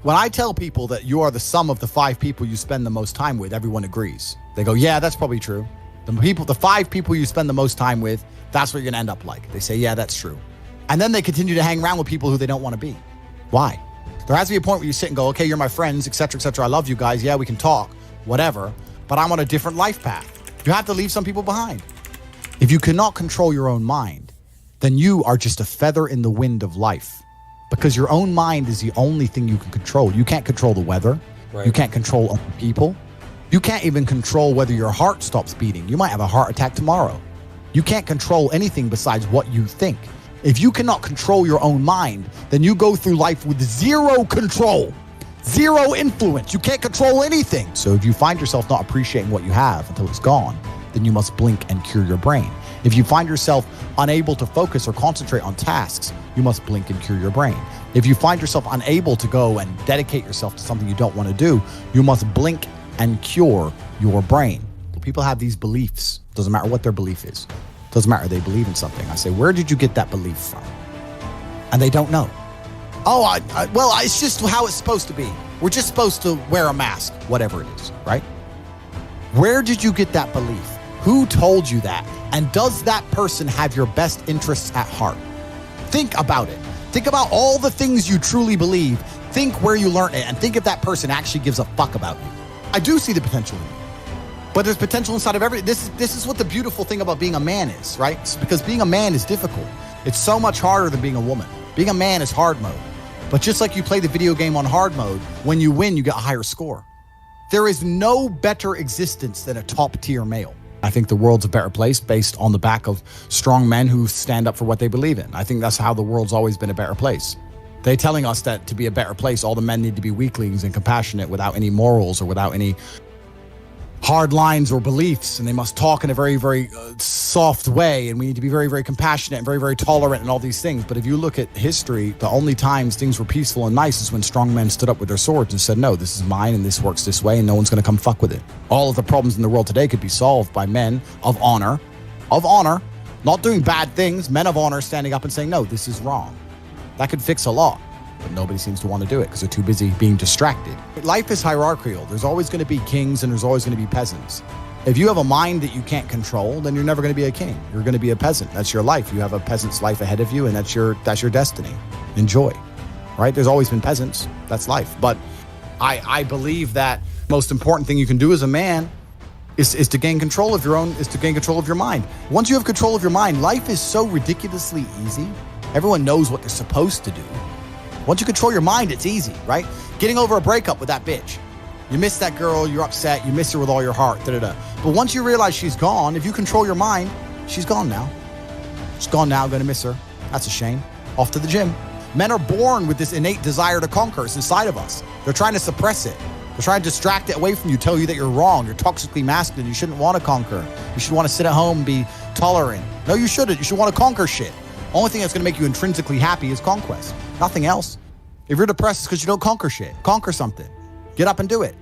When I tell people that you are the sum of the 5 people you spend the most time with, everyone agrees. They go, yeah, that's probably true. The 5 people you spend the most time with, that's what you're going to end up like. They say, yeah, that's true. And then they continue to hang around with people who they don't want to be. Why? There has to be a point where you sit and go, okay, you're my friends, etc., etc. I love you guys. Yeah, we can talk, whatever. But I'm on a different life path. You have to leave some people behind. If you cannot control your own mind, then you are just a feather in the wind of life. Because your own mind is the only thing you can control. You can't control the weather. Right. You can't control other people. You can't even control whether your heart stops beating. You might have a heart attack tomorrow. You can't control anything besides what you think. If you cannot control your own mind, then you go through life with zero control, zero influence. You can't control anything. So if you find yourself not appreciating what you have until it's gone, then you must blink and cure your brain. If you find yourself unable to focus or concentrate on tasks, you must blink and cure your brain. If you find yourself unable to go and dedicate yourself to something you don't want to do, you must blink and cure your brain. People have these beliefs. Doesn't matter what their belief is. Doesn't matter, they believe in something. I say, where did you get that belief from? And they don't know. Oh, well, it's just how it's supposed to be. We're just supposed to wear a mask, whatever it is, right? Where did you get that belief? Who told you that? And does that person have your best interests at heart? Think about it. Think about all the things you truly believe. Think where you learned it, and think if that person actually gives a fuck about you. I do see the potential in you. But there's potential inside of this is what the beautiful thing about being a man is, right? It's because being a man is difficult. It's so much harder than being a woman. Being a man is hard mode. But just like you play the video game on hard mode, when you win, you get a higher score. There is no better existence than a top tier male. I think the world's a better place based on the back of strong men who stand up for what they believe in. I think that's how the world's always been a better place. They're telling us that to be a better place, all the men need to be weaklings and compassionate without any morals or without any hard lines or beliefs, and they must talk in a very, very soft way, and we need to be very, very compassionate and very, very tolerant and all these things. But if you look at history, the only times things were peaceful and nice is when strong men stood up with their swords and said, no, this is mine and this works this way and no one's going to come fuck with it. All of the problems in the world today could be solved by men of honor, not doing bad things, men of honor standing up and saying, no, this is wrong. That could fix a lot. But nobody seems to want to do it because they're too busy being distracted. Life is hierarchical. There's always going to be kings and there's always going to be peasants. If you have a mind that you can't control, then you're never going to be a king. You're going to be a peasant. That's your life. You have a peasant's life ahead of you, and that's your destiny. Enjoy, right? There's always been peasants. That's life. But I believe that most important thing you can do as a man is to gain control of your mind. Once you have control of your mind, life is so ridiculously easy. Everyone knows what they're supposed to do. Once you control your mind, it's easy, right? Getting over a breakup with that bitch. You miss that girl, you're upset, you miss her with all your heart, da-da-da. But once you realize she's gone, if you control your mind, she's gone now. She's gone now, gonna miss her. That's a shame. Off to the gym. Men are born with this innate desire to conquer. It's inside of us. They're trying to suppress it. They're trying to distract it away from you, tell you that you're wrong, you're toxically masculine, you shouldn't want to conquer. You should want to sit at home and be tolerant. No, you shouldn't. You should want to conquer shit. Only thing that's going to make you intrinsically happy is conquest. Nothing else. If you're depressed, it's because you don't conquer shit. Conquer something. Get up and do it.